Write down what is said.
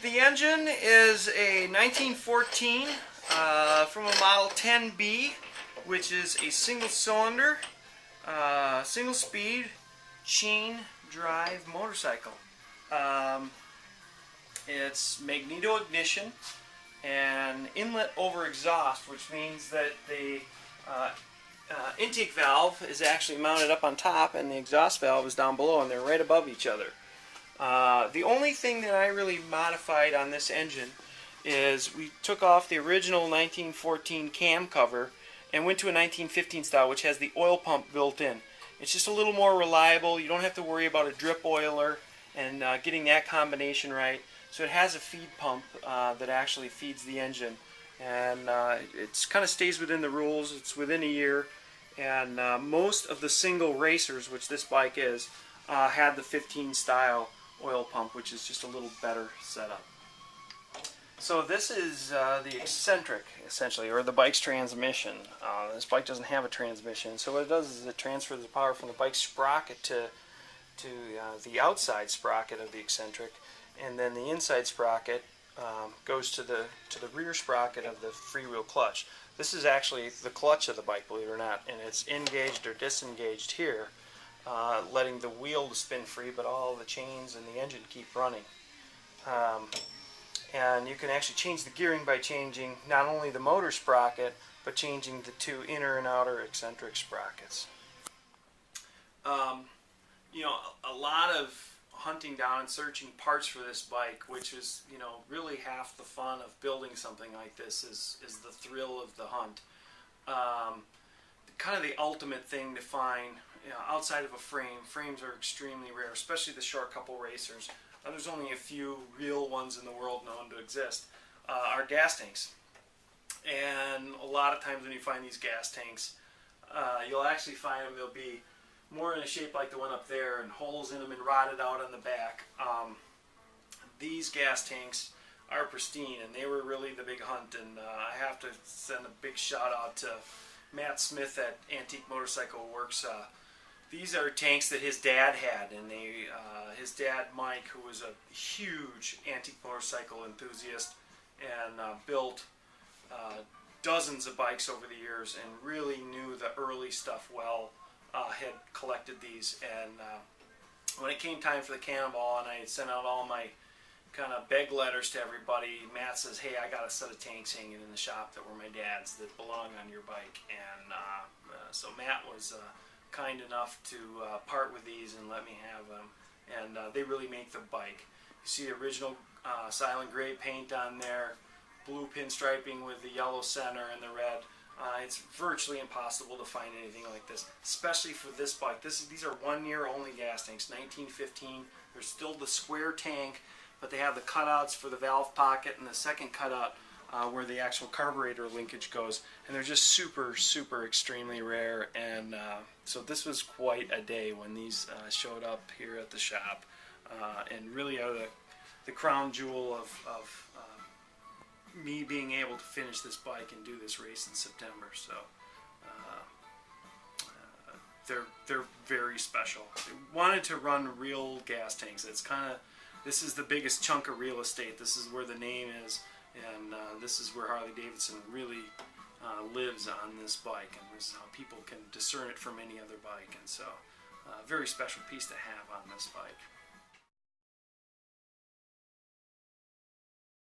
The engine is a 1914 from a Model 10B, which is a single cylinder, single speed, chain drive motorcycle. It's magneto ignition and inlet over exhaust, which means that the intake valve is actually mounted up on top and the exhaust valve is down below, and they're right above each other. The only thing that I really modified on this engine is we took off the original 1914 cam cover and went to a 1915 style, which has the oil pump built in. It's just a little more reliable. You don't have to worry about a drip oiler and getting that combination right. So it has a feed pump that actually feeds the engine, and it kind of stays within the rules. It's within a year, and most of the single racers, which this bike is, had the 15 style oil pump, which is just a little better setup. So this is the eccentric, essentially, or the bike's transmission. This bike doesn't have a transmission, so what it does is it transfers the power from the bike's sprocket to the outside sprocket of the eccentric, and then the inside sprocket goes to the rear sprocket of the freewheel clutch. This is actually the clutch of the bike, believe it or not, and it's engaged or disengaged here, letting the wheel spin free, but all the chains and the engine keep running. And you can actually change the gearing by changing not only the motor sprocket, but changing the two inner and outer eccentric sprockets. You know, a lot of hunting down and searching parts for this bike, which is, you know, really half the fun of building something like this is the thrill of the hunt. Kind of the ultimate thing to find, you know, outside of a frame. Frames are extremely rare, especially the short couple racers. There's only a few real ones in the world known to exist. Are gas tanks. And a lot of times when you find these gas tanks, you'll actually find them, they'll be more in a shape like the one up there, and holes in them and rotted out on the back. These gas tanks are pristine, and they were really the big hunt. And I have to send a big shout out to Matt Smith at Antique Motorcycle Works. These are tanks that his dad had, and his dad Mike, who was a huge antique motorcycle enthusiast and built dozens of bikes over the years and really knew the early stuff well, had collected these. And when it came time for the Cannonball and I had sent out all my kind of beg letters to everybody, Matt says, hey, I got a set of tanks hanging in the shop that were my dad's that belong on your bike. And so Matt was kind enough to part with these and let me have them, and they really make the bike. You see original silent gray paint on there, blue pinstriping with the yellow center and the red. It's virtually impossible to find anything like this, especially for this bike. These are 1 year only gas tanks, 1915. There's still the square tank, but they have the cutouts for the valve pocket and the second cutout where the actual carburetor linkage goes, and they're just super, super extremely rare. And so this was quite a day when these showed up here at the shop, and really are the crown jewel of me being able to finish this bike and do this race in September. So they're very special. They wanted to run real gas tanks. It's kind of, this is the biggest chunk of real estate. This is where the name is. And this is where Harley Davidson really lives on this bike, and this is how people can discern it from any other bike. And so, very special piece to have on this bike.